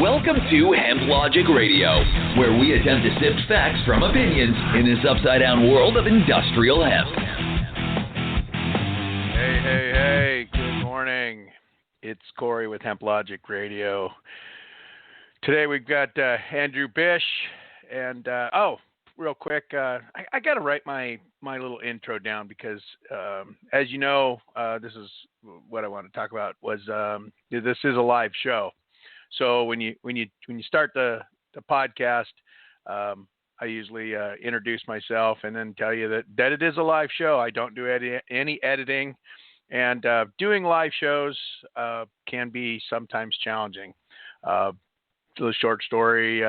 Welcome to HempLogic Radio, where we attempt to sift facts from opinions in this upside-down world of industrial hemp. Hey, good morning. It's Corey with HempLogic Radio. Today we've got Andrew Bish, and real quick, I got to write my little intro down because, as you know, this is what I want to talk about. This is a live show, so when you start the podcast, I usually introduce myself and then tell you that it is a live show. I don't do any editing, and doing live shows can be sometimes challenging. The short story.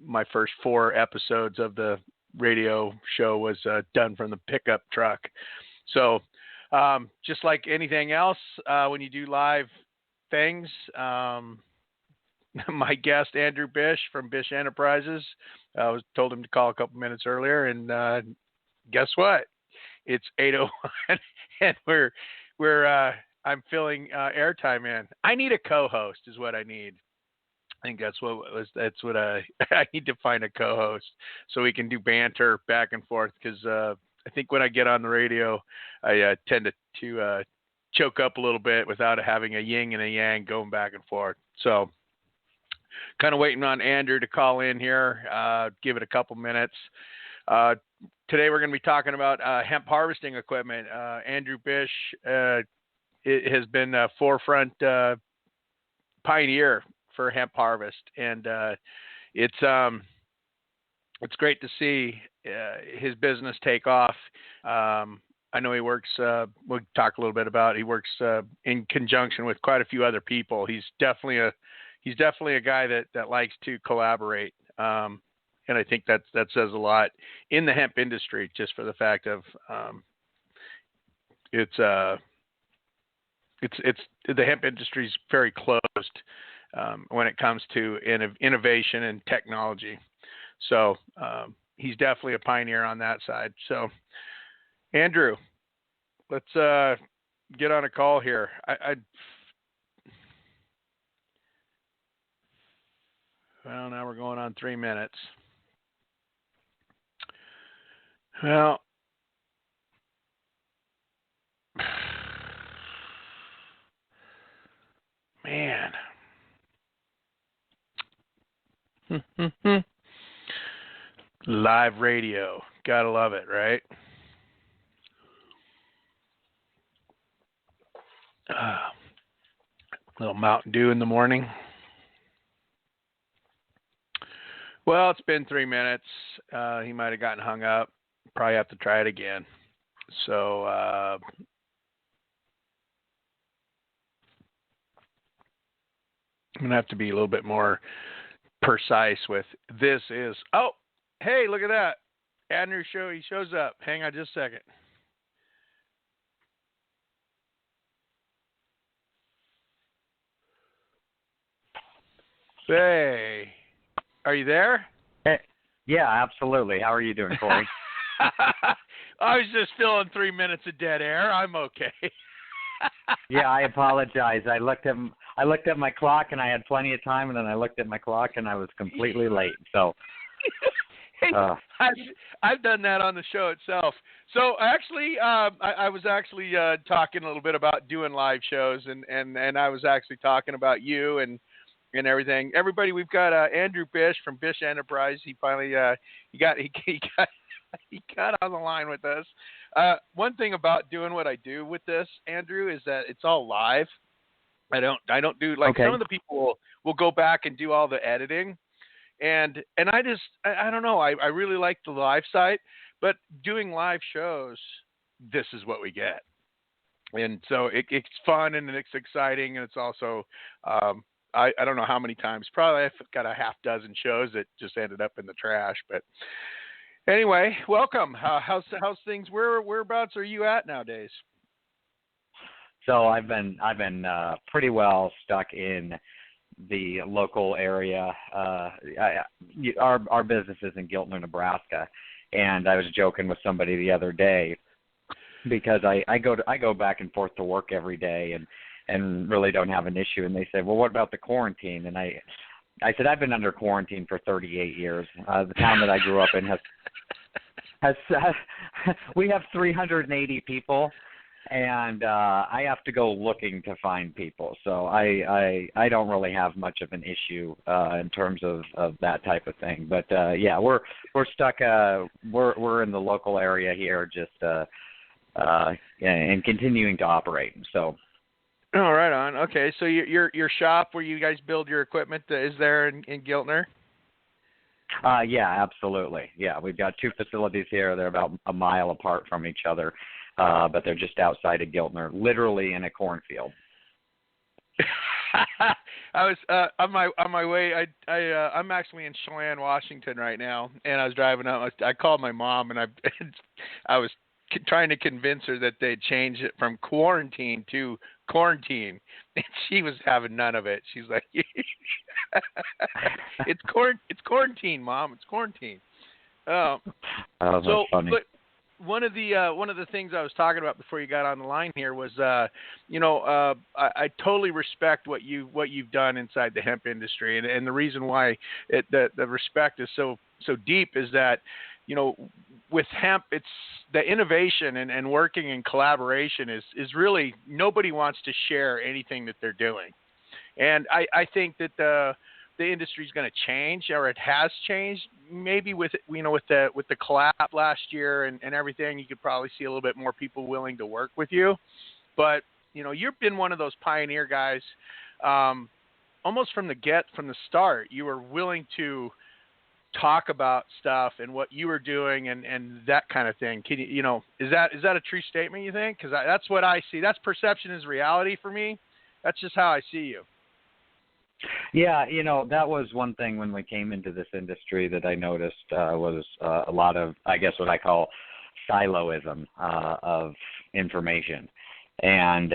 My first 4 episodes of the radio show was done from the pickup truck. So just like anything else, when you do live things, my guest, Andrew Bish from Bish Enterprises, I was told him to call a couple minutes earlier, and guess what? It's 8:01, and I'm filling airtime in. I need a co-host is what I need. I think that's what I need to find a co-host so we can do banter back and forth, because I think when I get on the radio, I tend to choke up a little bit without having a yin and a yang going back and forth. So kind of waiting on Andrew to call in here, give it a couple minutes. Today we're going to be talking about hemp harvesting equipment. Andrew Bish has been a forefront pioneer for hemp harvest, and it's great to see his business take off. I know he works. We'll talk a little bit about. He works in conjunction with quite a few other people. He's definitely a guy that likes to collaborate, and I think that says a lot in the hemp industry, just for the fact of it's the hemp industry is very closed. When it comes to innovation and technology. So he's definitely a pioneer on that side. So, Andrew, let's get on a call here. Well, now we're going on 3 minutes. Well, man. Live radio. Gotta love it, right? Little Mountain Dew in the morning. Well, it's been 3 minutes. He might have gotten hung up. Probably have to try it again. So, I'm going to have to be a little bit more precise with this is. Oh, hey, look at that. Andrew he shows up. Hang on just a second. Hey, are you there? Hey, yeah, absolutely. How are you doing, Corey? I was just filling 3 minutes of dead air. I'm okay. Yeah, I apologize. I looked at my clock and I had plenty of time, and then I looked at my clock and I was completely late. So I've done that on the show itself. So actually, I was actually talking a little bit about doing live shows, and I was actually talking about you and everything. Everybody, we've got Andrew Bish from Bish Enterprise. He finally he got on the line with us. One thing about doing what I do with this, Andrew, is that it's all live. I don't do like some of the people will go back and do all the editing, and I don't know. I really like the live site, but doing live shows, this is what we get, and so it's fun and it's exciting, and it's also I don't know how many times. Probably I've got a half dozen shows that just ended up in the trash, but. Anyway, welcome. How's things? Whereabouts are you at nowadays? So I've been pretty well stuck in the local area. Our business is in Giltner, Nebraska, and I was joking with somebody the other day because I go back and forth to work every day and really don't have an issue. And they said, well, what about the quarantine? And I said I've been under quarantine for 38 years. The town that I grew up in has we have 380 people, and I have to go looking to find people. So I don't really have much of an issue in terms of that type of thing. But yeah, we're stuck. We're in the local area here, just and continuing to operate. So. Oh, right on. Okay, so your shop where you guys build your equipment is there in Giltner? Yeah, absolutely. Yeah, we've got two facilities here. They're about a mile apart from each other, but they're just outside of Giltner, literally in a cornfield. I was on my way. I'm actually in Chelan, Washington right now, and I was driving up. I called my mom, and I was trying to convince her that they'd change it from quarantine to quarantine, and she was having none of it. She's like, "It's quarantine, Mom. It's quarantine." Oh, that's funny. But one of the things I was talking about before you got on the line here was, I totally respect what you've done inside the hemp industry, and the reason why the respect is so deep is that, with hemp, it's the innovation and working in collaboration is really, nobody wants to share anything that they're doing. And I think that the industry is going to change, or it has changed, maybe with the collab last year and everything. You could probably see a little bit more people willing to work with you. But, you've been one of those pioneer guys, almost from the start. You were willing to talk about stuff and what you were doing and that kind of thing. Can is that a true statement, you think? Because that's what I see. That's perception is reality for me. That's just how I see you. Yeah, that was one thing when we came into this industry that I noticed was a lot of, I guess, what I call siloism of information. And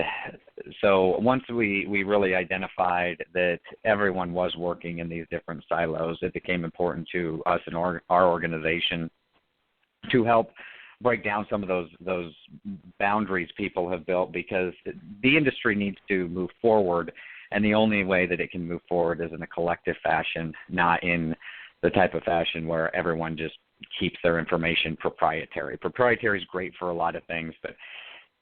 so once we really identified that everyone was working in these different silos, it became important to us and our organization to help break down some of those boundaries people have built, because the industry needs to move forward, and the only way that it can move forward is in a collective fashion, not in the type of fashion where everyone just keeps their information proprietary. Proprietary is great for a lot of things, but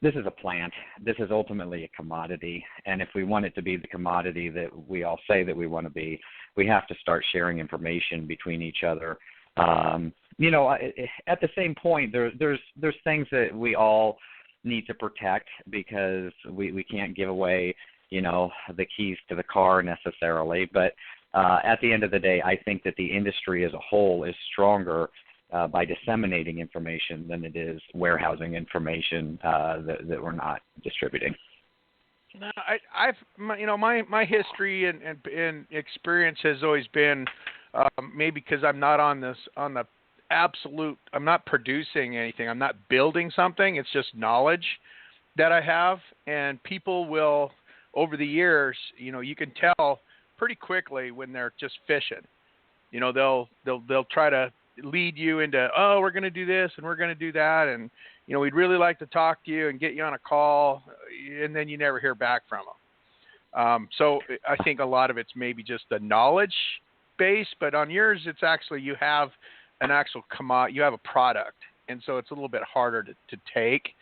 this is a plant. This is ultimately a commodity, and if we want it to be the commodity that we all say that we want to be, we have to start sharing information between each other. At the same point, there's things that we all need to protect, because we can't give away, the keys to the car necessarily. But at the end of the day, I think that the industry as a whole is stronger by disseminating information than it is warehousing information that we're not distributing. No, my history and experience has always been, maybe because I'm not on the absolute, I'm not producing anything, I'm not building something. It's just knowledge that I have, and people will, over the years, you can tell pretty quickly when they're just fishing. They'll try to lead you into, oh, we're going to do this and we're going to do that, and we'd really like to talk to you and get you on a call, and then you never hear back from them. So I think a lot of it's maybe just the knowledge base, but on yours, it's actually, you have an actual you have a product, and so it's a little bit harder to take.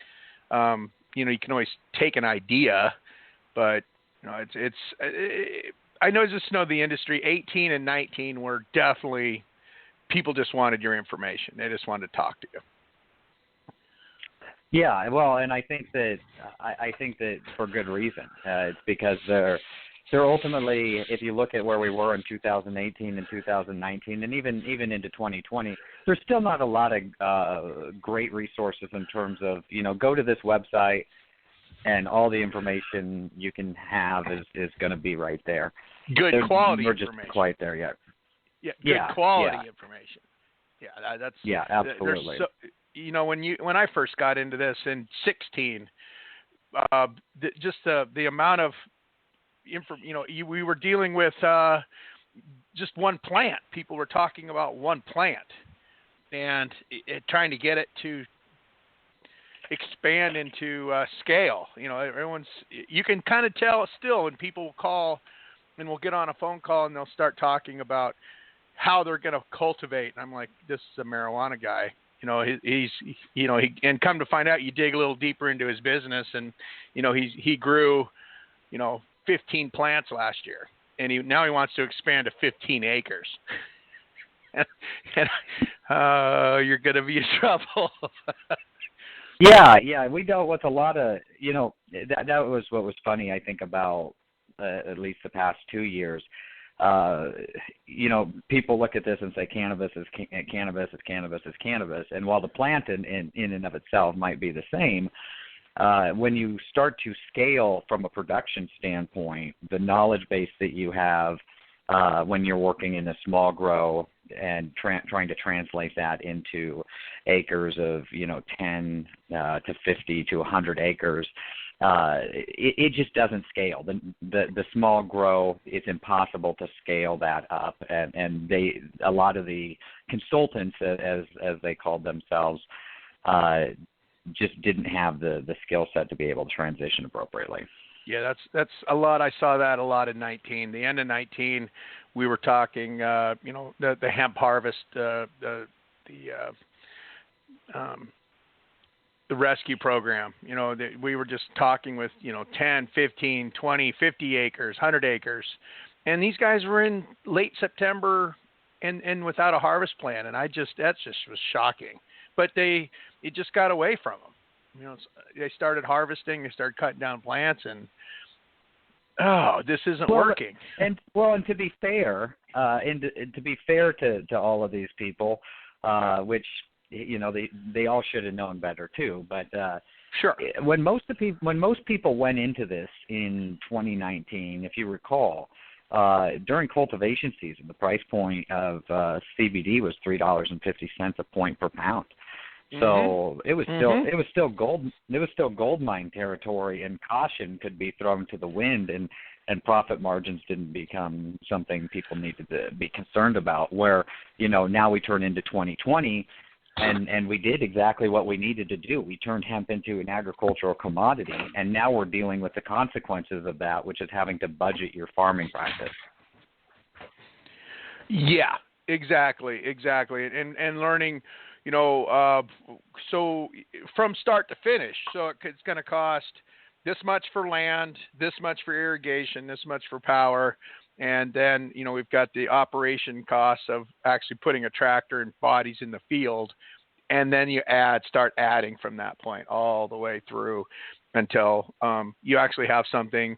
You can always take an idea, but I just know the industry 18 and 19 were definitely, people just wanted your information. They just wanted to talk to you. Yeah, well, and I think that for good reason. It's because they're ultimately, if you look at where we were in 2018 and 2019, and even into 2020, there's still not a lot of great resources in terms of, go to this website and all the information you can have is going to be right there. Good quality we're information. We're just quite there yet. Yeah, good quality information. Yeah, absolutely. When I first got into this in 2016, just the amount of we were dealing with just one plant. People were talking about one plant, and trying to get it to expand into scale. You can kind of tell still when people call and we'll get on a phone call and they'll start talking about how they're going to cultivate. And I'm like, this is a marijuana guy. And come to find out, you dig a little deeper into his business, and, he grew, 15 plants last year, and now he wants to expand to 15 acres. and you're going to be in trouble. Yeah, we dealt with a lot of, that was what was funny, I think, about at least the past 2 years. People look at this and say cannabis is cannabis is cannabis is cannabis, and while the plant in and of itself might be the same, when you start to scale from a production standpoint, the knowledge base that you have when you're working in a small grow and trying to translate that into acres of 10 to 50 to 100 acres, it just doesn't scale. The small grow, it's impossible to scale that up, and a lot of the consultants, as they called themselves, just didn't have the skill set to be able to transition appropriately. Yeah, that's a lot. I saw that a lot in 19. The end of 19, we were talking, the hemp harvest, the rescue program. We were just talking with 10, 15, 20, 50 acres, 100 acres, and these guys were in late September and without a harvest plan, and that just was shocking. But it just got away from them. They started harvesting, they started cutting down plants, and this isn't working. And to be fair, to all of these people, which they all should have known better too. But sure, when most people went into this in 2019, if you recall, during cultivation season, the price point of CBD was $3.50 a point per pound. So it was still gold mine territory, and caution could be thrown to the wind, and profit margins didn't become something people needed to be concerned about. Where now we turn into 2020, and we did exactly what we needed to do. We turned hemp into an agricultural commodity, and now we're dealing with the consequences of that, which is having to budget your farming practice. Yeah, exactly, and learning. So from start to finish. So it's going to cost this much for land, this much for irrigation, this much for power, and then we've got the operation costs of actually putting a tractor and bodies in the field, and then you start adding from that point all the way through until you actually have something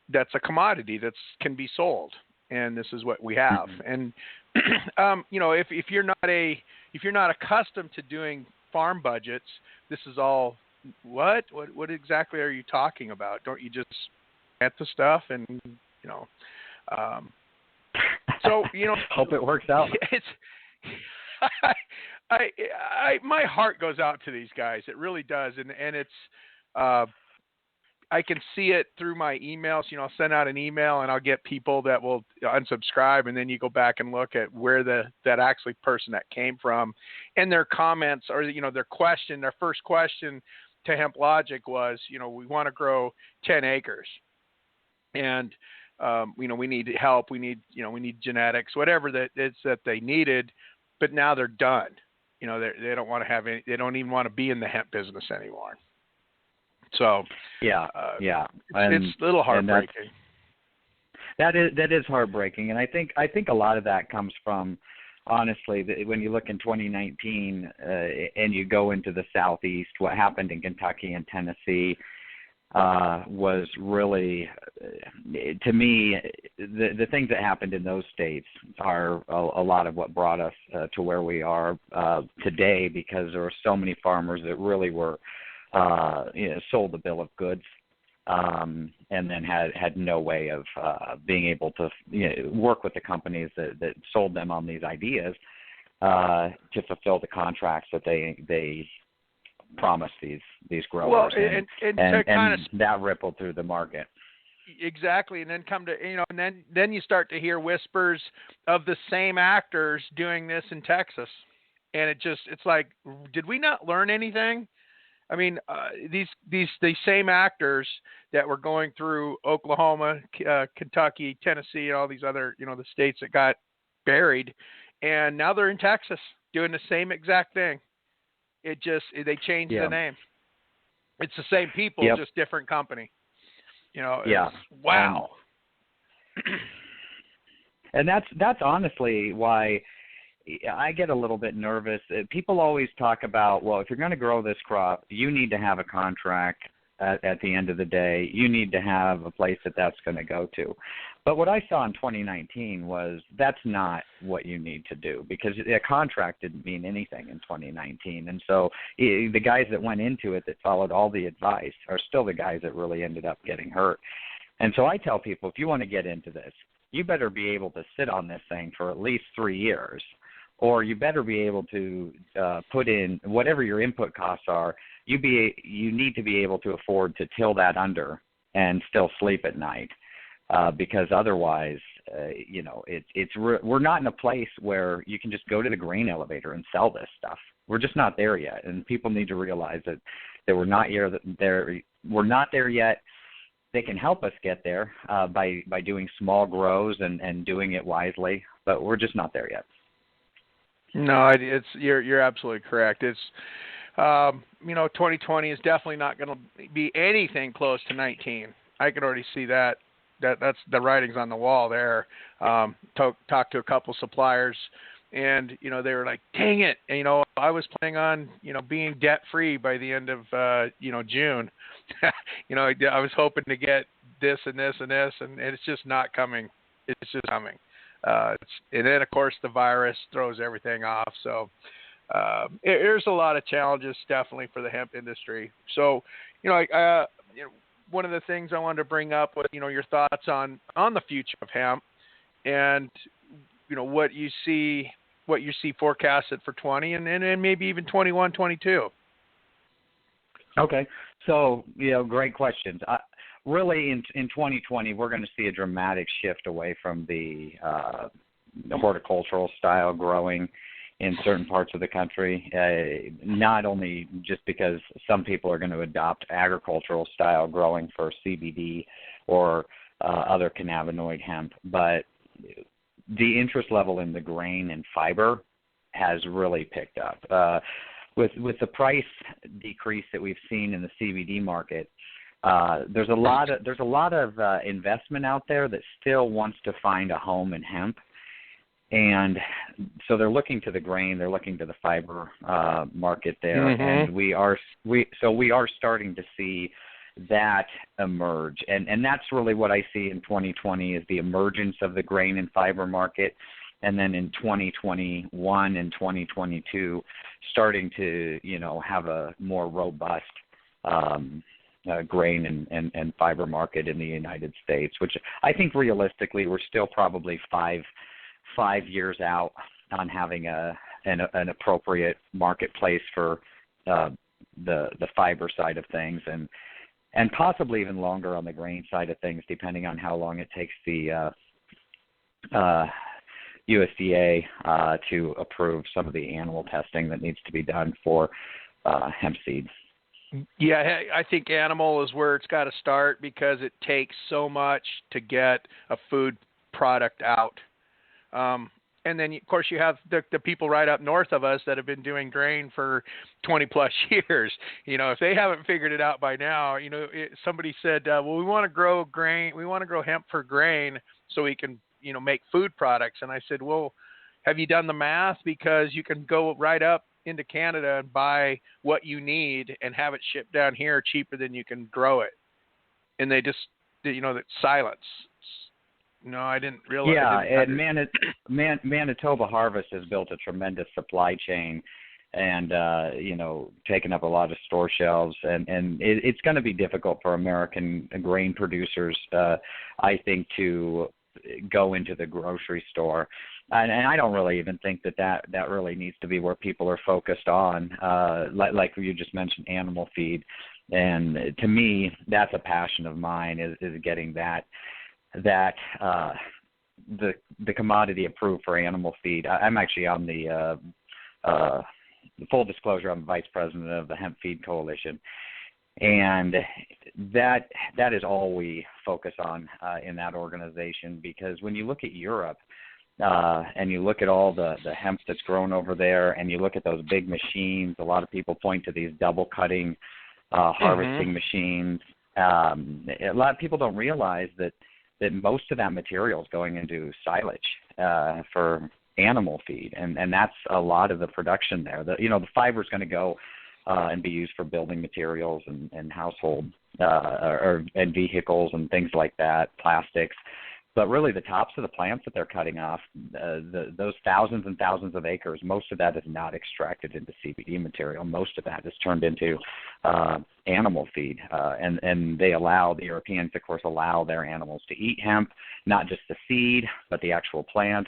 that's a commodity that can be sold, and this is what we have. And if you're not accustomed to doing farm budgets, this is all what exactly are you talking about? Don't you just plant the stuff and so hope it works out. It's my heart goes out to these guys. It really does, and it's I can see it through my emails. I'll send out an email and I'll get people that will unsubscribe, and then you go back and look at where that actually person that came from, and their comments or their first question to HempLogic was, we want to grow 10 acres, and we need help. We need genetics, whatever that is that they needed, but now they're done. They don't want to have any. They don't even want to be in the hemp business anymore. So yeah, it's a little heartbreaking. That is heartbreaking, and I think a lot of that comes from, honestly, when you look in 2019 and you go into the Southeast, what happened in Kentucky and Tennessee was really, to me, the things that happened in those states are a lot of what brought us to where we are today, because there were so many farmers that really were sold the bill of goods, and then had no way of being able to work with the companies that sold them on these ideas to fulfill the contracts that they promised these growers. Well, and that rippled through the market. Exactly, and then come to and then you start to hear whispers of the same actors doing this in Texas, and it's like, did we not learn anything? I mean, these same actors that were going through Oklahoma, Kentucky, Tennessee, and all these other, the states that got buried, and now they're in Texas doing the same exact thing. They changed the name. It's the same people, just different company. Wow. And that's honestly why I get a little bit nervous. People always talk about, well, if you're going to grow this crop, you need to have a contract at the end of the day. You need to have a place that's going to go to. But what I saw in 2019 was that's not what you need to do, because a contract didn't mean anything in 2019. And so the guys that went into it that followed all the advice are still the guys that really ended up getting hurt. And so I tell people, if you want to get into this, you better be able to sit on this thing for at least 3 years. Or you better be able to put in whatever your input costs are. You need to be able to afford to till that under and still sleep at night, because otherwise, we're not in a place where you can just go to the grain elevator and sell this stuff. We're just not there yet, and people need to realize that we're not there. We're not there yet. They can help us get there by doing small grows and doing it wisely, but we're just not there yet. No, you're absolutely correct. It's 2020 is definitely not going to be anything close to 19. I can already see that. That's the writing's on the wall there. Talked to a couple suppliers, and they were like, "Dang it!" And, I was planning on being debt free by the end of June. I was hoping to get this and this and this, and it's just not coming. It's just coming. And then, of course, the virus throws everything off. So there's a lot of challenges, definitely, for the hemp industry. So, one of the things I wanted to bring up was, your thoughts on the future of hemp, and what you see forecasted for 20 and maybe even 21, 22. Okay, so great questions. Really, in 2020, we're going to see a dramatic shift away from the horticultural style growing in certain parts of the country, not only just because some people are going to adopt agricultural style growing for CBD or other cannabinoid hemp, but the interest level in the grain and fiber has really picked up. With the price decrease that we've seen in the CBD market, there's a lot of investment out there that still wants to find a home in hemp, and so they're looking to the grain, they're looking to the fiber market there, and we are starting to see that emerge, and that's really what I see in 2020 is the emergence of the grain and fiber market, and then in 2021 and 2022 starting to have a more robust grain and fiber market in the United States, which I think realistically we're still probably five years out on having an appropriate marketplace for the fiber side of things, and possibly even longer on the grain side of things, depending on how long it takes the USDA to approve some of the animal testing that needs to be done for hemp seeds. Yeah, I think animal is where it's got to start because it takes so much to get a food product out. And then, of course, you have the people right up north of us that have been doing grain for 20-plus years. If they haven't figured it out by now, somebody said, well, we want to grow grain. We want to grow hemp for grain so we can, make food products. And I said, well, have you done the math? Because you can go right up into Canada and buy what you need and have it shipped down here cheaper than you can grow it. And they just, that silence. No, I didn't realize. Yeah, and Manitoba Harvest has built a tremendous supply chain and, taken up a lot of store shelves. And it's going to be difficult for American grain producers, I think, to go into the grocery store. And I don't really even think that really needs to be where people are focused on, like you just mentioned, animal feed. And to me, that's a passion of mine is getting that the commodity approved for animal feed. I'm actually on the full disclosure, I'm vice president of the Hemp Feed Coalition, and that is all we focus on in that organization, because when you look at Europe and you look at all the hemp that's grown over there, and you look at those big machines, a lot of people point to these double cutting harvesting machines. A lot of people don't realize that most of that material is going into silage for animal feed, and that's a lot of the production there. The fiber is going to go and be used for building materials and household and vehicles and things like that, plastics. But really, the tops of the plants that they're cutting off, those thousands and thousands of acres, most of that is not extracted into CBD material. Most of that is turned into animal feed. And the Europeans, of course, allow their animals to eat hemp, not just the seed, but the actual plant.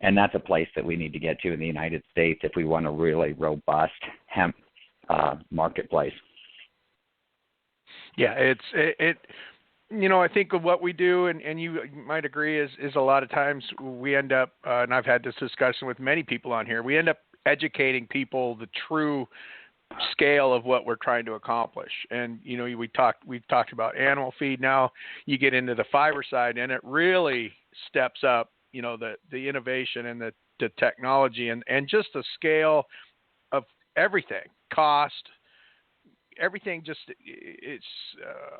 And that's a place that we need to get to in the United States if we want a really robust hemp marketplace. Yeah, I think of what we do, and you might agree, is a lot of times we end up, and I've had this discussion with many people on here, we end up educating people the true scale of what we're trying to accomplish. And, we've talked about animal feed. Now you get into the fiber side, and it really steps up, the innovation and the technology and just the scale of everything, cost, everything.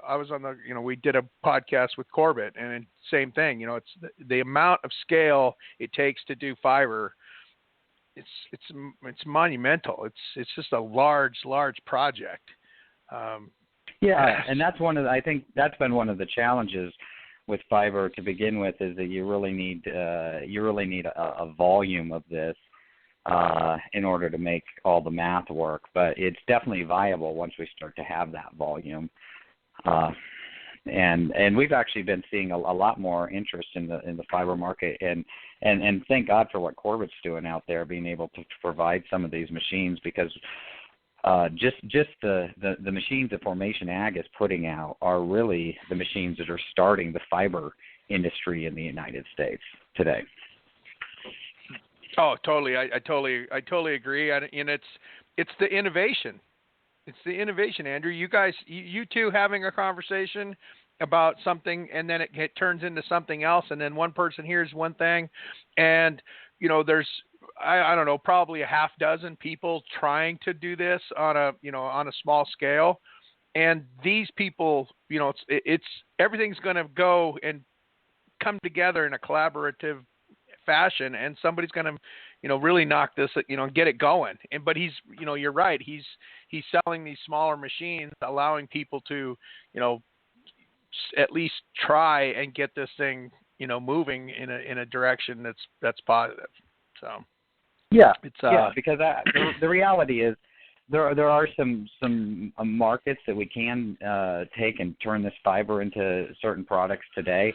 I was on we did a podcast with Corbett, and same thing, it's the amount of scale it takes to do fiber. It's monumental. It's just a large project. And I think that's been one of the challenges with fiber to begin with, is that you really need a volume of this in order to make all the math work. But it's definitely viable once we start to have that volume. And we've actually been seeing a lot more interest in the fiber market, and thank God for what Corbett's doing out there, being able to provide some of these machines, because just the machines that Formation Ag is putting out are really the machines that are starting the fiber industry in the United States today. Oh, totally. I totally agree. And it's the innovation. It's the innovation, Andrew. You guys, you two having a conversation about something, and then it turns into something else, and then one person hears one thing, and there's I don't know, probably a half dozen people trying to do this on a small scale, and these people, it's everything's going to go and come together in a collaborative fashion, and somebody's going to really knock this, get it going. But he's, you're right, he's selling these smaller machines, allowing people to at least try and get this thing moving in a direction that's positive. So because the reality is there are some markets that we can take and turn this fiber into certain products today.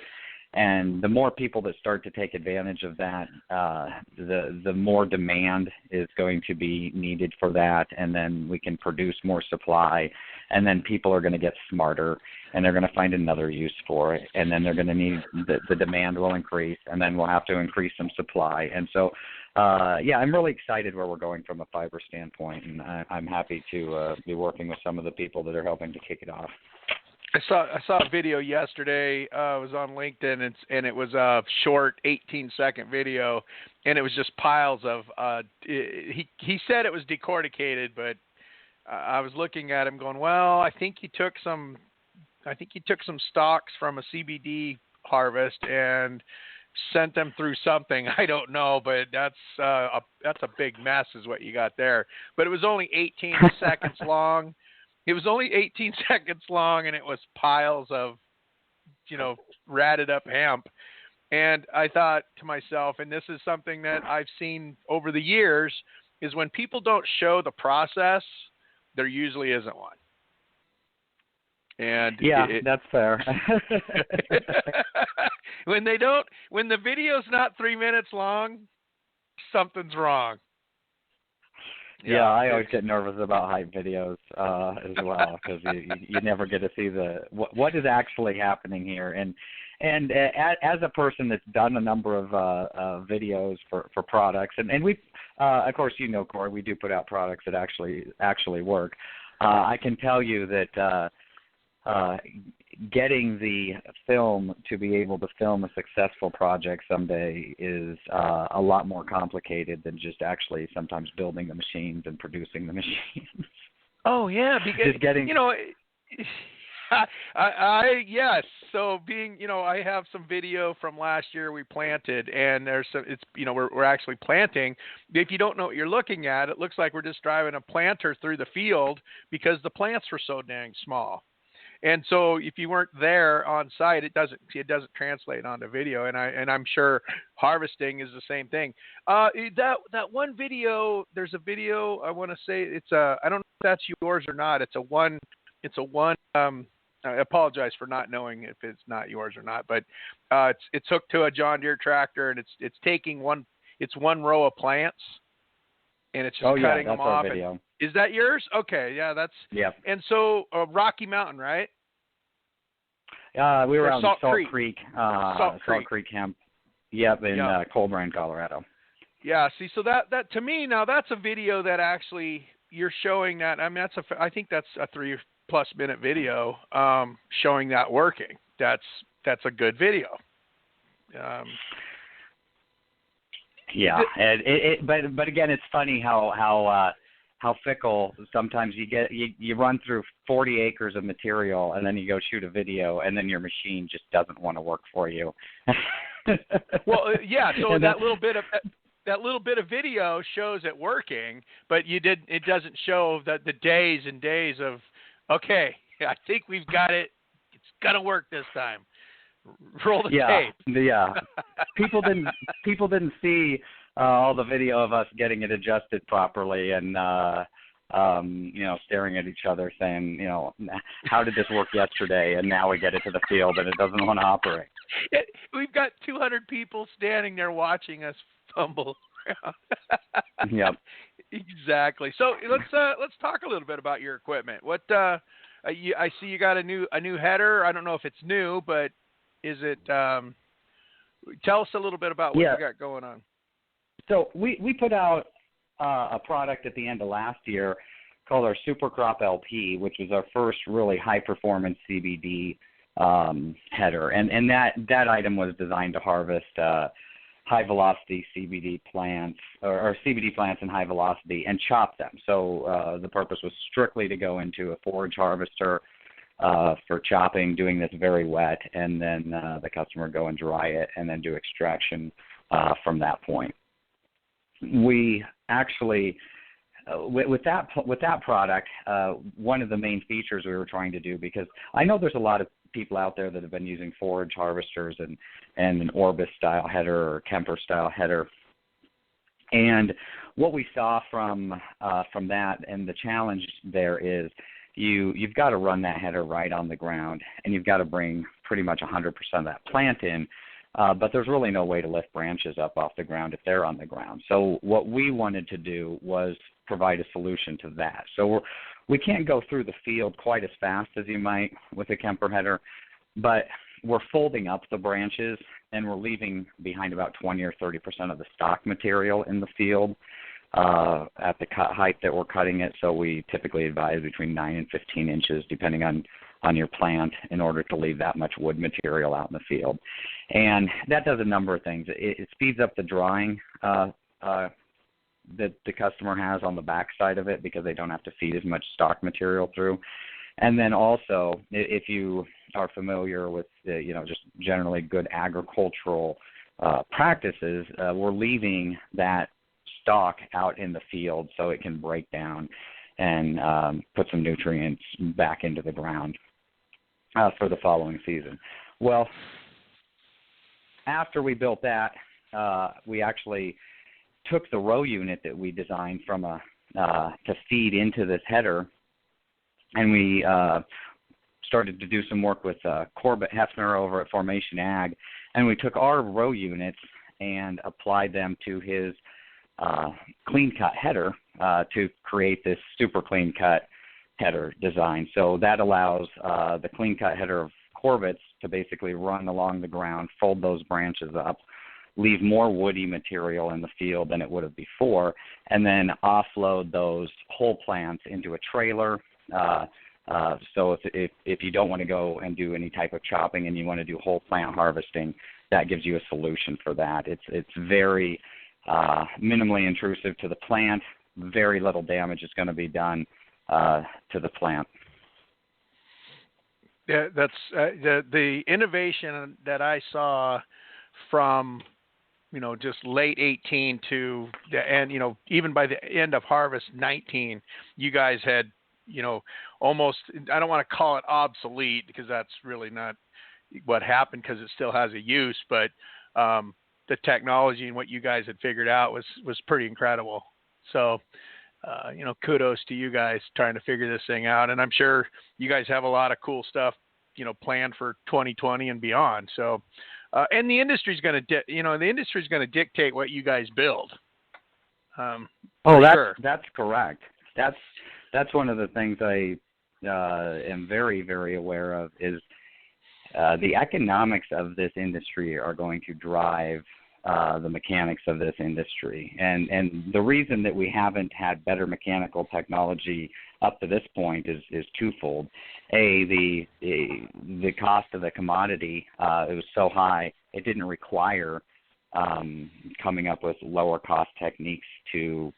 And the more people that start to take advantage of that, the more demand is going to be needed for that, and then we can produce more supply, and then people are going to get smarter, and they're going to find another use for it, and then they're going to need the demand will increase, and then we'll have to increase some supply. And so, I'm really excited where we're going from a fiber standpoint, and I'm happy to be working with some of the people that are helping to kick it off. I saw a video yesterday. It was on LinkedIn, and it was a short 18-second video, and it was just piles of. He said it was decorticated, but I was looking at him going, well, I think he took some stalks from a CBD harvest and sent them through something. I don't know, but that's a big mess, is what you got there. But it was only 18 seconds long. It was only 18 seconds long, and it was piles of, ratted up hemp. And I thought to myself, and this is something that I've seen over the years, is when people don't show the process, there usually isn't one. And that's fair. when the video's not 3 minutes long, something's wrong. Yeah, I always get nervous about hype videos as well, because you never get to see what is actually happening here. And as a person that's done a number of videos for products, and we, of course, Corey, we do put out products that actually work. I can tell you that getting the film to be able to film a successful project someday is a lot more complicated than just actually sometimes building the machines and producing the machines. Oh yeah, because yes. So I have some video from last year we planted, and there's some. It's we're actually planting. If you don't know what you're looking at, it looks like we're just driving a planter through the field because the plants were so dang small. And so if you weren't there on site, it doesn't translate onto video. And I'm sure harvesting is the same thing. That one video, there's a video, I want to say I don't know if that's yours or not. It's a one. I apologize for not knowing if it's not yours or not, but it's hooked to a John Deere tractor, and it's taking one row of plants, and it's just cutting them off. Video. Is that yours? Okay, yeah, that's. Yeah. And so Rocky Mountain, right? We were out in Salt Creek. Salt Creek Hemp. Yep, in Cold Rain, Colorado. Yeah. See, so that to me now that's a video that actually you're showing that. I mean, I think that's a 3+ minute video showing that working. That's a good video. Yeah, but again, it's funny how fickle sometimes you run through 40 acres of material, and then you go shoot a video, and then your machine just doesn't want to work for you. Well, yeah. So that little bit of video shows it working, but it doesn't show the days and days of, okay, I think we've got it. It's gonna work this time. Roll the tape. Yeah. People didn't see all the video of us getting it adjusted properly and staring at each other saying, how did this work yesterday? And now we get it to the field and it doesn't want to operate. We've got 200 people standing there watching us fumble around. Yep. Exactly. So let's talk a little bit about your equipment. What I see you got a new header. I don't know if it's new, but is it? Tell us a little bit about what you got going on. So we put out a product at the end of last year called our SuperCrop LP, which was our first really high-performance CBD header. And that item was designed to harvest high-velocity CBD plants or CBD plants in high velocity and chop them. So the purpose was strictly to go into a forage harvester for chopping, doing this very wet, and then the customer go and dry it and then do extraction from that point. We actually, with that product, one of the main features we were trying to do, because I know there's a lot of people out there that have been using forage harvesters and an Orbis style header or Kemper style header, and what we saw from that, and the challenge there is you've got to run that header right on the ground, and you've got to bring pretty much 100% of that plant in. But there's really no way to lift branches up off the ground if they're on the ground. So what we wanted to do was provide a solution to that. So we can't go through the field quite as fast as you might with a Kemper header, but we're folding up the branches, and we're leaving behind about 20 or 30% of the stock material in the field at the cut height that we're cutting it. So we typically advise between 9 and 15 inches, depending on your plant, in order to leave that much wood material out in the field. And that does a number of things. It speeds up the drying that the customer has on the backside of it, because they don't have to feed as much stock material through. And then also, if you are familiar with just generally good agricultural practices, we're leaving that stock out in the field so it can break down and put some nutrients back into the ground for the following season. Well, after we built that, we actually took the row unit that we designed from to feed into this header, and we started to do some work with Corbett Hefner over at Formation Ag, and we took our row units and applied them to his clean cut header to create this super clean cut header design. So that allows the clean cut header of Corbet's to basically run along the ground, fold those branches up, leave more woody material in the field than it would have before, and then offload those whole plants into a trailer. So if you don't want to go and do any type of chopping and you want to do whole plant harvesting, that gives you a solution for that. It's very minimally intrusive to the plant. Very little damage is going to be done to the plant. Yeah, that's the innovation that I saw from, just late 18 to the end, even by the end of harvest 19, you guys had, almost, I don't want to call it obsolete because that's really not what happened because it still has a use, but the technology and what you guys had figured out was pretty incredible. So, kudos to you guys trying to figure this thing out. And I'm sure you guys have a lot of cool stuff, planned for 2020 and beyond. So, and the industry's going to dictate what you guys build. That's correct. That's one of the things I am very, very aware of is the economics of this industry are going to drive the mechanics of this industry. And the reason that we haven't had better mechanical technology up to this point is twofold. The cost of the commodity, it was so high, it didn't require coming up with lower cost techniques to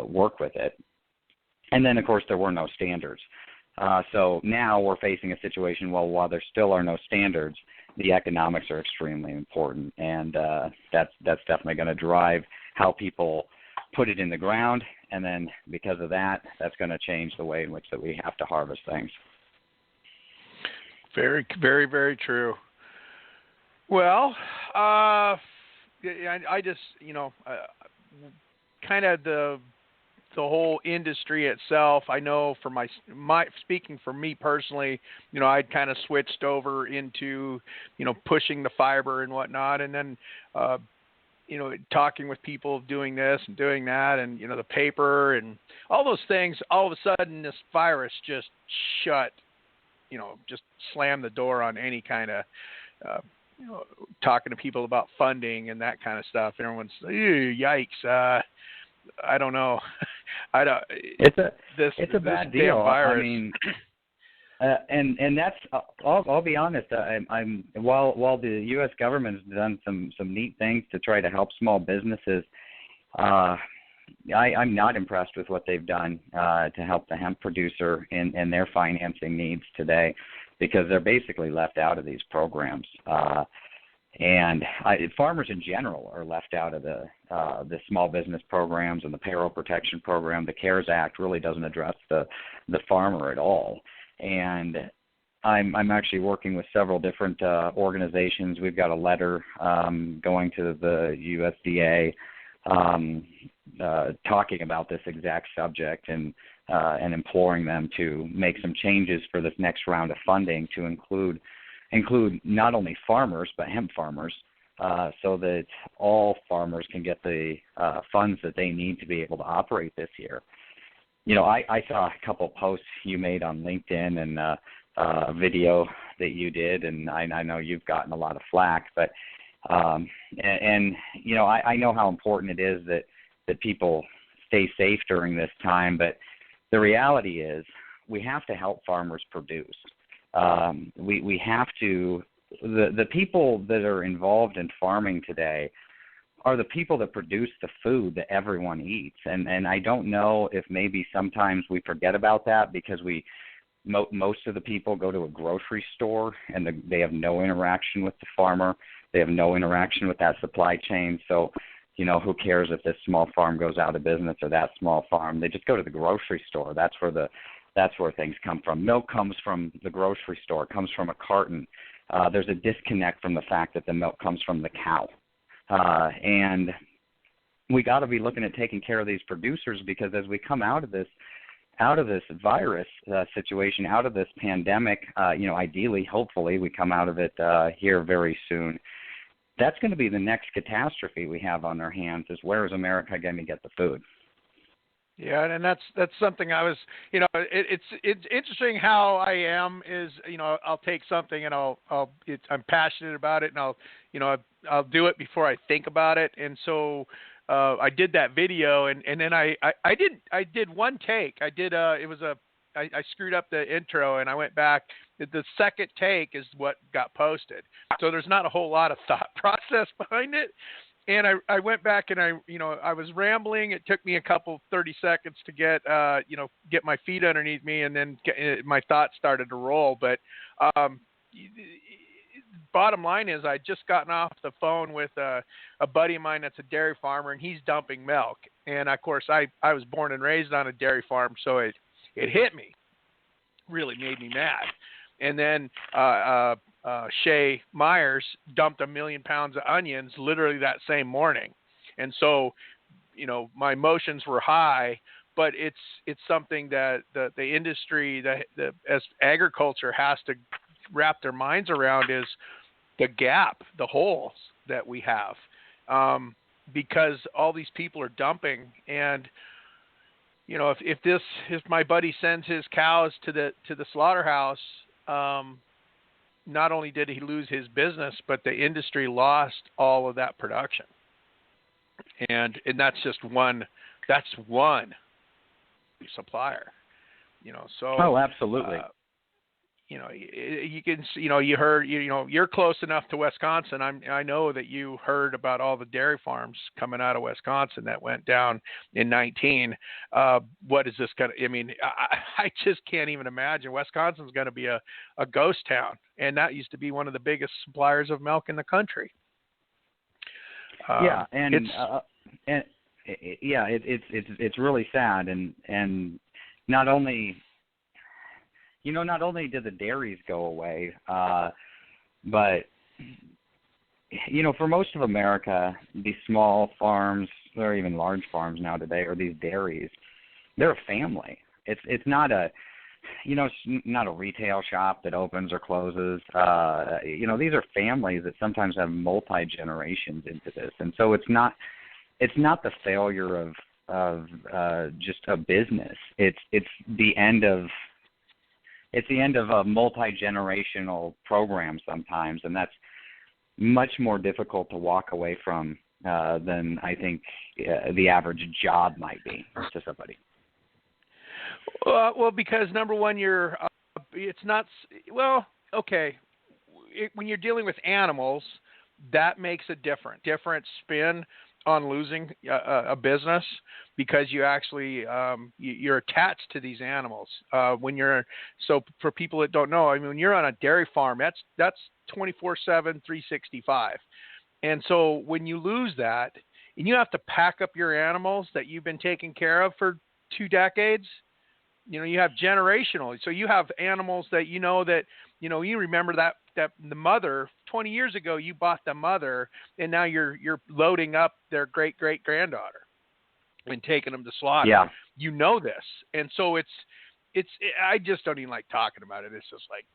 work with it. And then, of course, there were no standards. So now we're facing a situation, while there still are no standards, the economics are extremely important, and that's definitely going to drive how people put it in the ground, and then because of that, that's going to change the way in which that we have to harvest things. Very, very, very true. Well, I just, kind of the whole industry itself, I know for my speaking for me personally, I'd kind of switched over into, pushing the fiber and whatnot. And then, talking with people doing this and doing that and, the paper and all those things, all of a sudden this virus just just slammed the door on any kind of, talking to people about funding and that kind of stuff. Everyone's, yikes. I don't know. It's a bad deal. Virus. I mean, and that's. I'll be honest. I'm while the U.S. government's done some neat things to try to help small businesses. I'm not impressed with what they've done to help the hemp producer in their financing needs today, because they're basically left out of these programs. And farmers in general are left out of the small business programs and the payroll protection program. The CARES Act really doesn't address the farmer at all. And I'm actually working with several different organizations. We've got a letter going to the USDA talking about this exact subject and imploring them to make some changes for this next round of funding to include not only farmers but hemp farmers, so that all farmers can get the funds that they need to be able to operate this year. I saw a couple posts you made on LinkedIn and a video that you did, and I know you've gotten a lot of flack, but I know how important it is that people stay safe during this time, but the reality is we have to help farmers produce. We have to, the people that are involved in farming today are the people that produce the food that everyone eats. And I don't know if maybe sometimes we forget about that because most of the people go to a grocery store and they have no interaction with the farmer. They have no interaction with that supply chain. So, who cares if this small farm goes out of business or that small farm? They just go to the grocery store. That's where things come from. Milk comes from the grocery store. It comes from a carton. There's a disconnect from the fact that the milk comes from the cow. And we got to be looking at taking care of these producers, because as we come out of this virus situation, out of this pandemic, ideally, hopefully, we come out of it here very soon. that's going to be the next catastrophe we have on our hands, is where is America going to get the food? Yeah, and that's something I was, it's interesting how I am is, I'll take something and I'm passionate about it, and I'll do it before I think about it. And so I did that video, and then I did one take. I screwed up the intro, and I went back. The second take is what got posted. So there's not a whole lot of thought process behind it. And I went back and I was rambling. It took me 30 seconds to get my feet underneath me, and then my thoughts started to roll. But bottom line is, I just gotten off the phone with a buddy of mine that's a dairy farmer, and he's dumping milk. And of course, I was born and raised on a dairy farm, so it hit me, really made me mad. And then Shay Myers dumped 1 million pounds of onions literally that same morning. And so, my emotions were high, but it's something that the industry, as agriculture, has to wrap their minds around, is the gap, the holes that we have, because all these people are dumping. And if my buddy sends his cows to the slaughterhouse, not only did he lose his business, but the industry lost all of that production. And that's just one supplier, so. Oh, absolutely. You can, you heard, you're close enough to Wisconsin. I know that you heard about all the dairy farms coming out of Wisconsin that went down in 19. What is this going to, I just can't even imagine. Wisconsin's going to be a ghost town. And that used to be one of the biggest suppliers of milk in the country. It's really sad. And not only, not only did the dairies go away, but, for most of America, these small farms, or even large farms now today, or these dairies, they're a family. It's not it's not a retail shop that opens or closes. These are families that sometimes have multi-generations into this. And so it's not the failure of just a business. It's the end of a multi-generational program sometimes, and that's much more difficult to walk away from than I think the average job might be to somebody. Well, because number one, it's not, okay. When you're dealing with animals, that makes a different spin on losing a business, because you actually you're attached to these animals. So for people that don't know, when you're on a dairy farm, that's 24/7, 365. And so when you lose that, and you have to pack up your animals that you've been taking care of for 2 decades, you have generational. So you have animals that you remember that the mother 20 years ago, you bought the mother, and now you're loading up their great granddaughter and taking them to slaughter. Yeah. This, and so it's I just don't even like talking about it. It's just like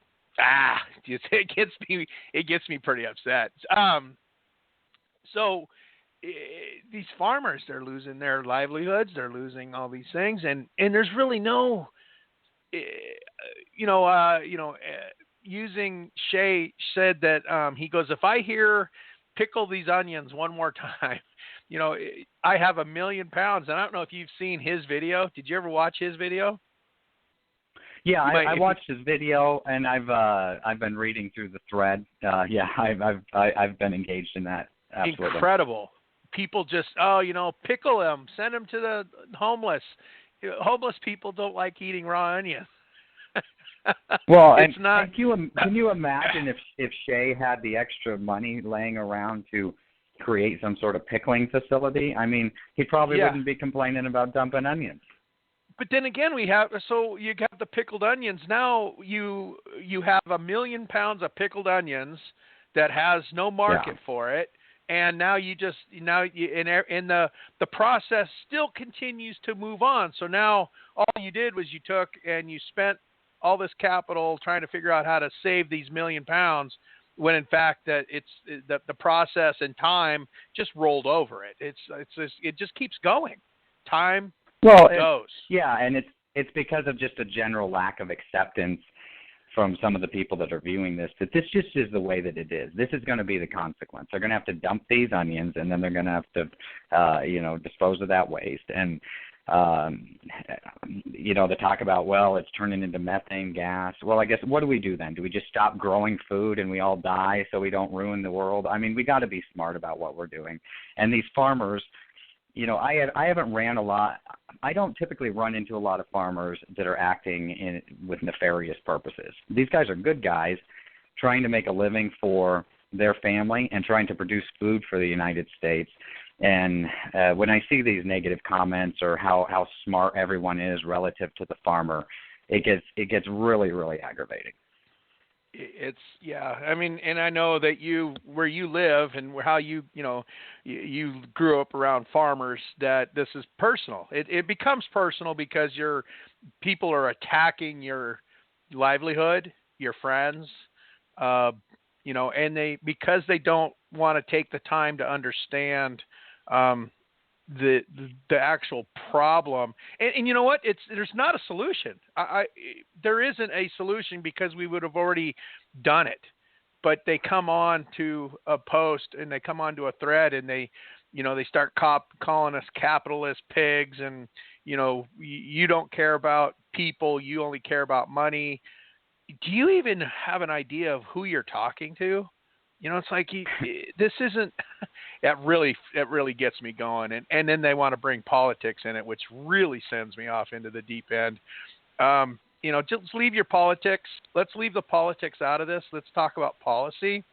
it gets me pretty upset. So these farmers, they're losing their livelihoods, they're losing all these things, and there's really no, using Shay said that he goes, if I hear pickle these onions one more time, I have 1 million pounds. And I don't know if you've seen his video. Did you ever watch his video? Yeah, I watched his video, and I've been reading through the thread. I've been engaged in that. Absolutely. Incredible. People just, pickle them, send them to the homeless. Homeless people don't like eating raw onions. Well, can you imagine if Shay had the extra money laying around to create some sort of pickling facility? He probably wouldn't be complaining about dumping onions. But then again, you have the pickled onions. Now you have 1 million pounds of pickled onions that has no market for it. And now the process still continues to move on. So now all you did was you took and you spent all this capital trying to figure out how to save these 1 million pounds, when in fact that the process and time just rolled over it. It just keeps going. Time goes. And it's because of just a general lack of acceptance from some of the people that are viewing this, that this just is the way that it is. This is going to be the consequence. They're going to have to dump these onions, and then they're going to have to, dispose of that waste. And, they talk about, well, it's turning into methane gas. Well, I guess, what do we do then? Do we just stop growing food and we all die so we don't ruin the world? I mean, we got to be smart about what we're doing. And these farmers, I haven't ran a lot. I don't typically run into a lot of farmers that are acting with nefarious purposes. These guys are good guys trying to make a living for their family and trying to produce food for the United States. And when I see these negative comments or how smart everyone is relative to the farmer, it gets really, really aggravating. I mean, and I know that where you live and how you grew up around farmers, that this is personal. It becomes personal because people are attacking your livelihood, your friends, and because they don't want to take the time to understand the actual problem. And you know what? There's not a solution. There isn't a solution because we would have already done it. But they come on to a post and they come on to a thread and they start calling us capitalist pigs and, you don't care about people. You only care about money. Do you even have an idea of who you're talking to? It's like this isn't. It really gets me going, and then they want to bring politics in it, which really sends me off into the deep end. Just leave your politics. Let's leave the politics out of this. Let's talk about policy,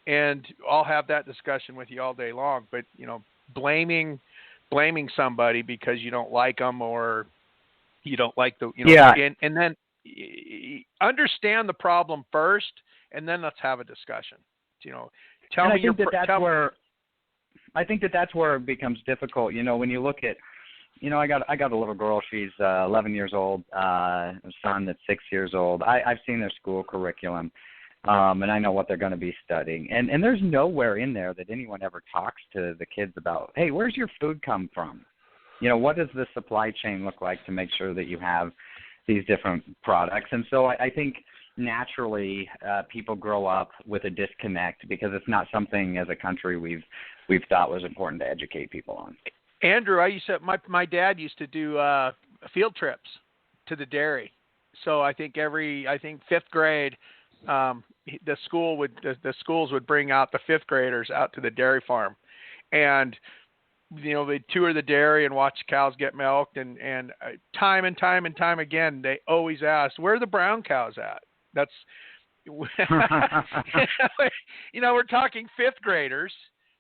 and I'll have that discussion with you all day long. But blaming somebody because you don't like them or you don't like and then understand the problem first, and then let's have a discussion. I think that's where it becomes difficult. When you look at, I got a little girl. She's 11 years old. A son that's 6 years old. I've seen their school curriculum, and I know what they're going to be studying. And there's nowhere in there that anyone ever talks to the kids about, hey, where's your food come from? What does the supply chain look like to make sure that you have these different products? And so I think naturally people grow up with a disconnect because it's not something as a country we've thought was important to educate people on. Andrew, my dad used to do field trips to the dairy. So I think fifth grade, the schools would bring out the fifth graders out to the dairy farm, and they'd tour the dairy and watch cows get milked, and time and time again they always asked, where are the brown cows at? That's, we're talking fifth graders,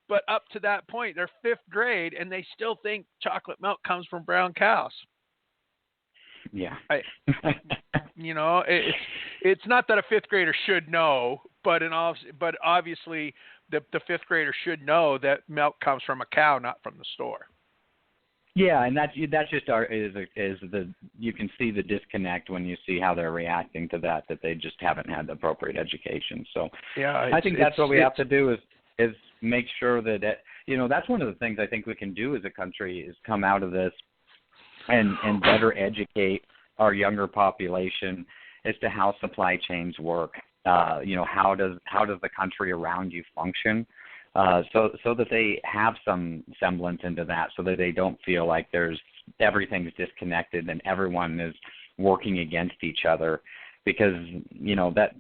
but up to that point, they're fifth grade, and they still think chocolate milk comes from brown cows. Yeah. It's not that a fifth grader should know, but obviously the fifth grader should know that milk comes from a cow, not from the store. Yeah, and that's just you can see the disconnect when you see how they're reacting to that they just haven't had the appropriate education. So yeah, I think that's what we have to do is make sure that that's one of the things I think we can do as a country is come out of this and better educate our younger population as to how supply chains work. How does the country around you function? So that they have some semblance into that, so that they don't feel like everything's disconnected and everyone is working against each other, because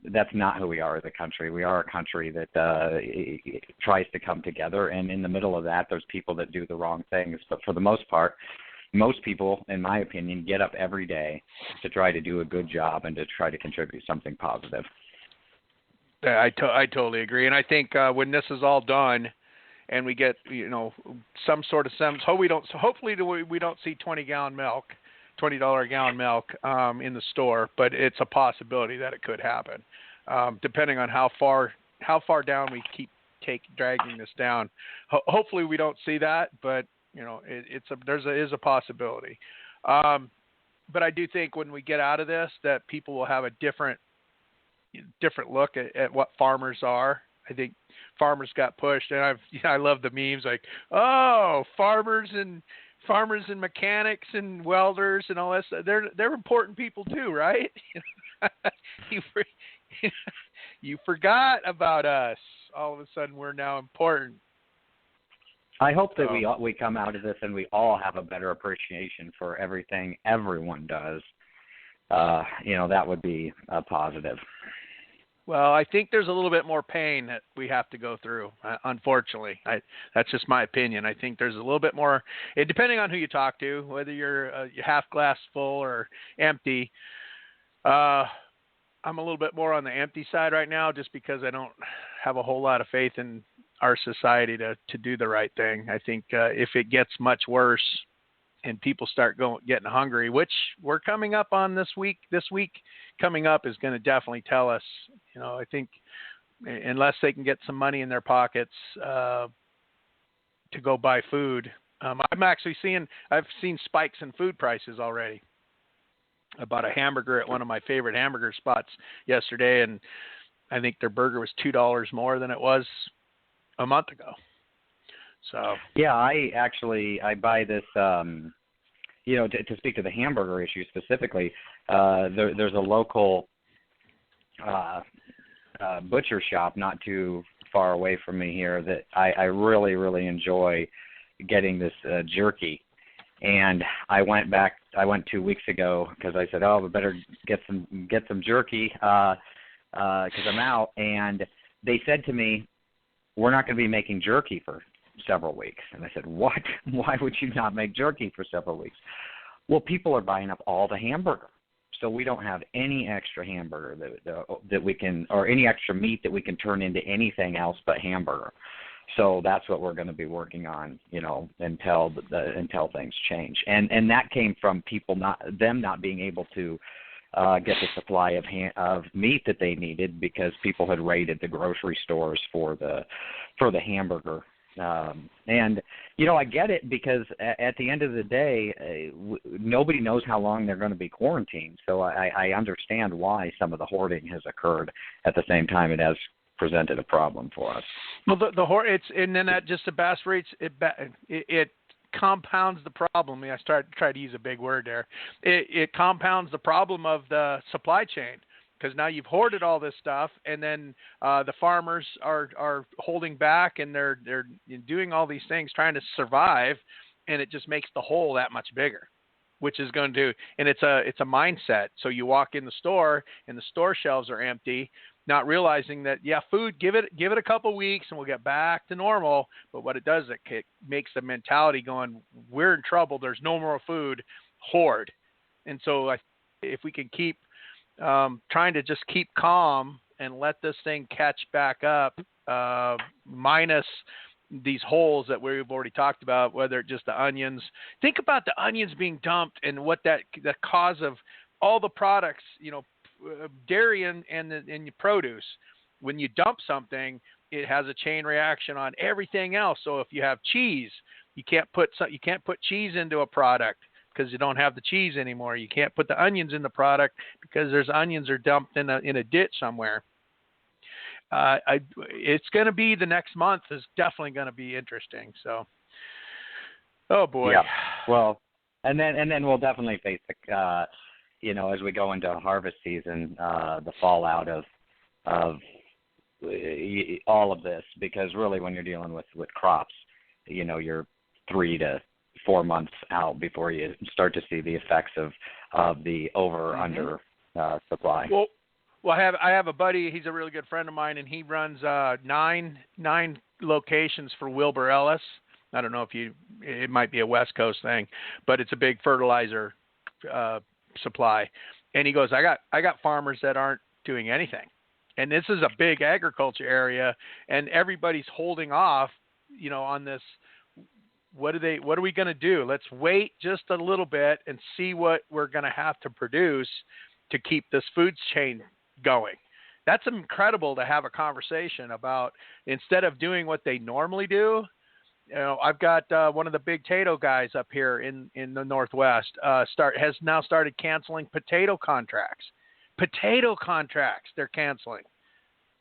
that's not who we are as a country. We are a country that tries to come together, and in the middle of that, there's people that do the wrong things. But for the most part, most people, in my opinion, get up every day to try to do a good job and to try to contribute something positive. I totally agree, and I think when this is all done, and we get some sort of sense, hopefully we don't see $20 a gallon milk in the store, but it's a possibility that it could happen, depending on how far down we keep dragging this down. Hopefully we don't see that, but there is a possibility. But I do think when we get out of this, that people will have a different different look at what farmers are. I think farmers got pushed, and I love the memes like, oh, farmers and mechanics and welders and all that stuff. They're important people too, right? You forgot about us. All of a sudden, we're now important. I hope that we come out of this and we all have a better appreciation for everything everyone does. That would be a positive. Well, I think there's a little bit more pain that we have to go through, unfortunately. That's just my opinion. I think there's a little bit more, depending on who you talk to, whether you're half glass full or empty. I'm a little bit more on the empty side right now just because I don't have a whole lot of faith in our society to do the right thing. I think if it gets much worse and people start getting hungry, which we're coming up on this week coming up is going to definitely tell us, I think unless they can get some money in their pockets to go buy food. I've seen spikes in food prices already. I bought a hamburger at one of my favorite hamburger spots yesterday, and I think their burger was $2 more than it was a month ago. So yeah, I buy this. To speak to the hamburger issue specifically, there's a local butcher shop not too far away from me here that I really, really enjoy getting this jerky. And I went 2 weeks ago because I said, we better get some jerky because I'm out. And they said to me, we're not going to be making jerky for several weeks. And I said, what? Why would you not make jerky for several weeks? Well, people are buying up all the hamburger. So we don't have any extra hamburger that we can, or any extra meat that we can turn into anything else but hamburger. So that's what we're going to be working on, until things change. And that came from people not being able to get the supply of meat that they needed because people had raided the grocery stores for the hamburger. And I get it because at the end of the day, nobody knows how long they're going to be quarantined. So I understand why some of the hoarding has occurred. At the same time, it has presented a problem for us. Well, and then that just exacerbates it compounds the problem. I try to use a big word there. It compounds the problem of the supply chain because now you've hoarded all this stuff, and then the farmers are holding back, and they're doing all these things trying to survive, and it just makes the hole that much bigger, which is going to, and it's a mindset. So you walk in the store, and the store shelves are empty, not realizing that, food, give it a couple weeks and we'll get back to normal. But what it does, it makes the mentality going, we're in trouble. There's no more food, hoard. And so if we can keep trying to just keep calm and let this thing catch back up, minus these holes that we've already talked about, whether it's just the onions. Think about the onions being dumped and what the cause of all the products, dairy and produce. When you dump something, it has a chain reaction on everything else. So if you have cheese, you can't put cheese into a product because you don't have the cheese anymore. You can't put the onions in the product because there's onions are dumped in a ditch somewhere. It's going to be, the next month is definitely going to be interesting. So, oh boy. Yeah. Well, and then we'll definitely face the as we go into harvest season, the fallout of all of this, because really when you're dealing with crops, you're 3 to 4 months out before you start to see the effects of the over under supply. Well, I have a buddy. He's a really good friend of mine, and he runs 9 locations for Wilbur Ellis. I don't know it might be a West Coast thing, but it's a big fertilizer supply. And he goes, I got farmers that aren't doing anything. And this is a big agriculture area, and everybody's holding off, on this. What are we going to do? Let's wait just a little bit and see what we're going to have to produce to keep this food chain going. That's incredible to have a conversation about, instead of doing what they normally do. I've got one of the big potato guys up here in the Northwest has now started canceling potato contracts Potato contracts they're canceling.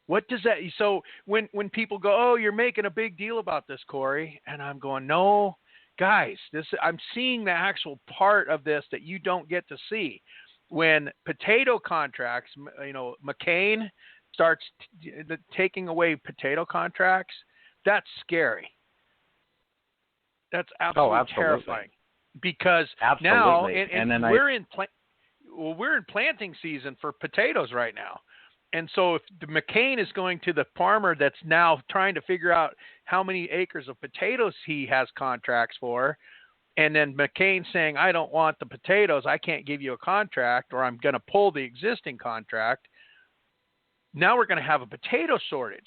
What does that? So when people go, oh, you're making a big deal about this, Corey, and I'm going, no, guys, I'm seeing the actual part of this that you don't get to see. When potato contracts, McCain starts taking away potato contracts, that's scary. That's absolutely terrifying. Because now we're in planting season for potatoes right now. And so if the McCain is going to the farmer that's now trying to figure out how many acres of potatoes he has contracts for, and then McCain saying, I don't want the potatoes, I can't give you a contract, or I'm going to pull the existing contract, now we're going to have a potato shortage.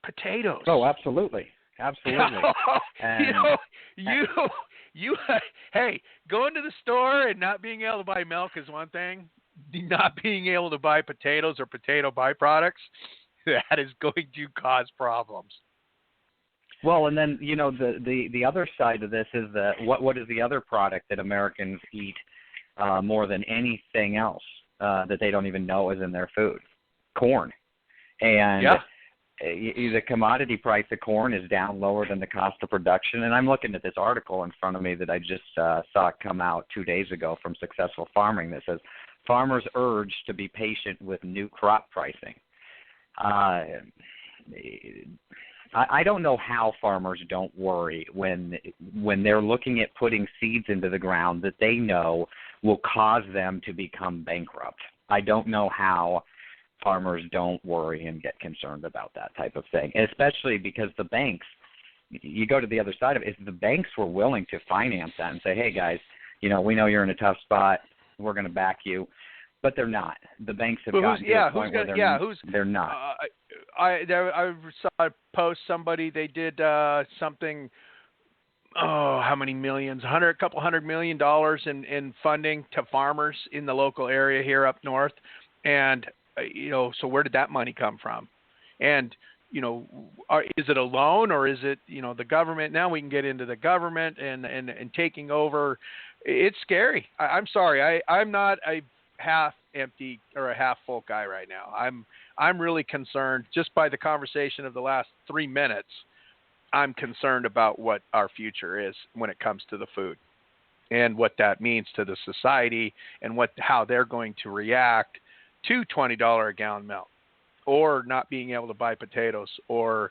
Potatoes. Oh, absolutely. Absolutely. And, you hey, going to the store and not being able to buy milk is one thing. Not being able to buy potatoes or potato byproducts, that is going to cause problems. Well, and then the other side of this is what is the other product that Americans eat more than anything else that they don't even know is in their food? Corn. And the commodity price of corn is down lower than the cost of production. And I'm looking at this article in front of me that I just saw come out 2 days ago from Successful Farming that says, farmers urged to be patient with new crop pricing. I don't know how farmers don't worry when they're looking at putting seeds into the ground that they know will cause them to become bankrupt. I don't know how farmers don't worry and get concerned about that type of thing, especially because the banks, you go to the other side of it, if the banks were willing to finance that and say, hey, guys, we know you're in a tough spot, we're going to back you, but they're not. The banks have gotten to a point where they're not. I saw a post, somebody, they did something, how many millions, a couple $100 million in funding to farmers in the local area here up north. And, so where did that money come from? And, is it a loan or is it, the government? Now we can get into the government and taking over. It's scary. I'm sorry. I'm not a half empty or a half full guy right now. I'm really concerned just by the conversation of the last 3 minutes. I'm concerned about what our future is when it comes to the food and what that means to the society and how they're going to react to $20 a gallon milk, or not being able to buy potatoes, or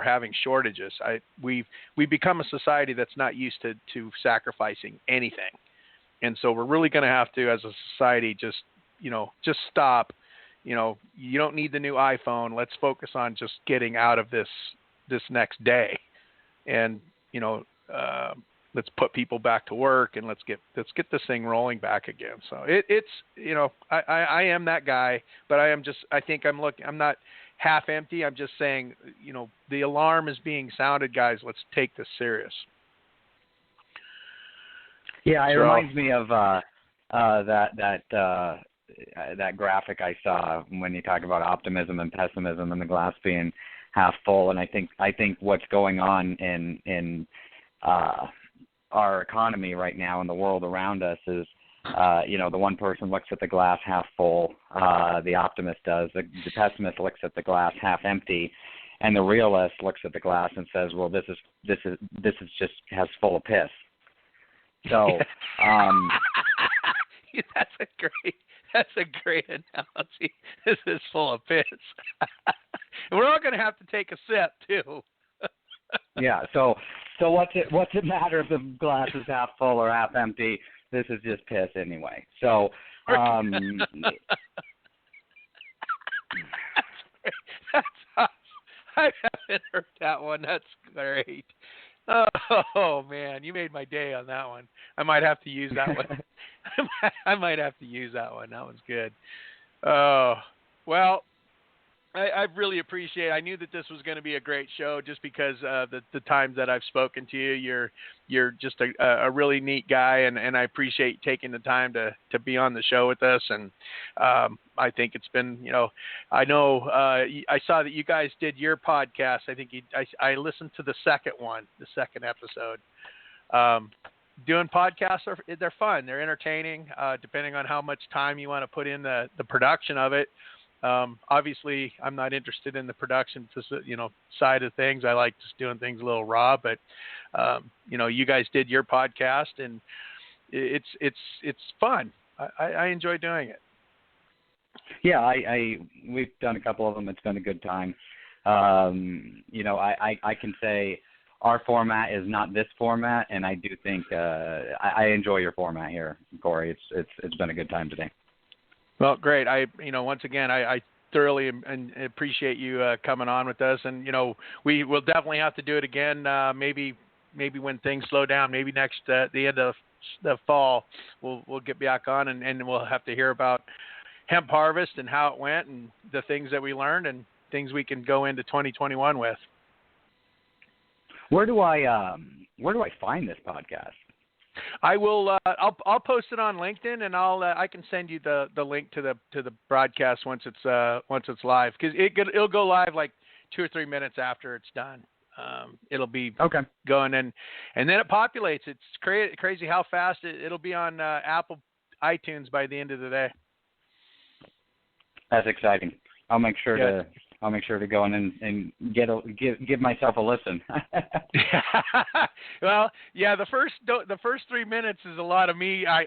having shortages. We've become a society that's not used to sacrificing anything. And so we're really going to have to, as a society, just stop. You don't need the new iPhone. Let's focus on just getting out of this next day, and let's put people back to work, and let's get this thing rolling back again. So I am that guy, but I'm not half empty. I'm just saying, the alarm is being sounded, guys. Let's take this serious. Yeah, it reminds me of that graphic I saw when you talk about optimism and pessimism and the glass being half full. And I think what's going on in our economy right now in the world around us is, the one person looks at the glass half full, the optimist does. The pessimist looks at the glass half empty, and the realist looks at the glass and says, well, this is just has full of piss. So, that's a great analogy. This is full of piss. We're all going to have to take a sip too. Yeah. So what's it matter if the glass is half full or half empty? This is just piss anyway. So, that's awesome. I haven't heard that one. That's great. Oh man, you made my day on that one. I might have to use that one. That one's good. Well, I really appreciate it. I knew that this was going to be a great show just because the times that I've spoken to you. You're just a really neat guy, and I appreciate taking the time to be on the show with us. And I think it's been, I know I saw that you guys did your podcast. I think I listened to the second episode. doing podcasts they're fun. They're entertaining, depending on how much time you want to put in the production of it. Obviously, I'm not interested in the production, side of things. I like just doing things a little raw. But you guys did your podcast, and it's fun. I enjoy doing it. Yeah, we've done a couple of them. It's been a good time. I can say our format is not this format, and I do think I enjoy your format here, Corey. It's been a good time today. Well, great. Once again, I thoroughly and appreciate you coming on with us, and we will definitely have to do it again. Maybe when things slow down, maybe next the end of the fall, we'll get back on, and we'll have to hear about Hemp Harvest and how it went, and the things that we learned, and things we can go into 2021 with. Where do I find this podcast? I will. I'll post it on LinkedIn, and I can send you the link to the broadcast once it's live, because it'll go live like 2 or 3 minutes after it's done. It'll be going in, and then it populates. It's crazy how fast it'll be on Apple iTunes by the end of the day. That's exciting. I'll make sure to go in and give myself a listen. Well, yeah, the first 3 minutes is a lot of me. I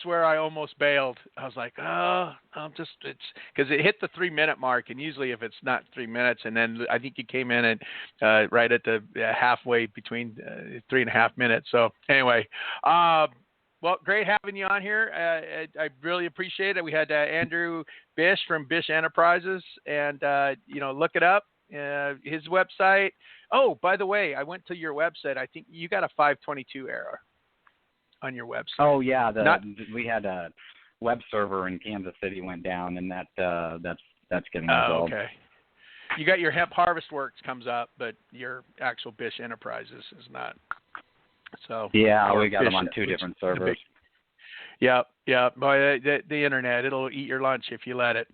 swear I almost bailed. I was like, it's because it hit the 3 minute mark, and usually if it's not 3 minutes, and then I think you came in at right at the halfway between 3.5 minutes. So anyway, well, great having you on here. I really appreciate it. We had Andrew Bish from Bish Enterprises, and look it up. His website. Oh, by the way, I went to your website. I think you got a 522 error on your website. Oh yeah, we had a web server in Kansas City went down, and that's getting resolved. Okay. You got your Hemp Harvest Works comes up, but your actual Bish Enterprises is not. So yeah, we got them on 2 different servers. Yeah. Boy, the internet, it'll eat your lunch if you let it.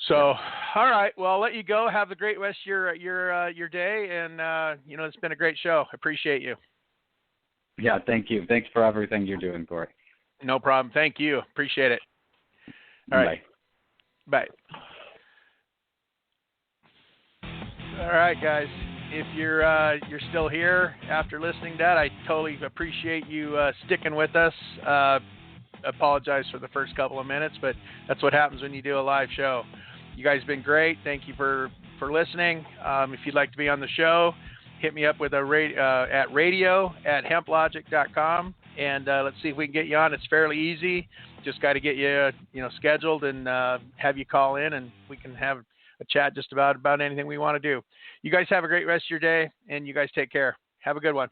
So, all right. Well, I'll let you go. Have a great rest of your day, and it's been a great show. I appreciate you. Yeah, thank you. Thanks for everything you're doing, Corey. No problem. Thank you. Appreciate it. All right. Bye. All right, guys. If you're still here after listening to that, I totally appreciate you sticking with us. Apologize for the first couple of minutes, but that's what happens when you do a live show. You guys have been great. Thank you for listening. If you'd like to be on the show, hit me up with at radio@HempLogic.com, and let's see if we can get you on. It's fairly easy. Just got to get you scheduled and have you call in, and we can have a chat just about anything we want to do. You guys have a great rest of your day, and you guys take care. Have a good one.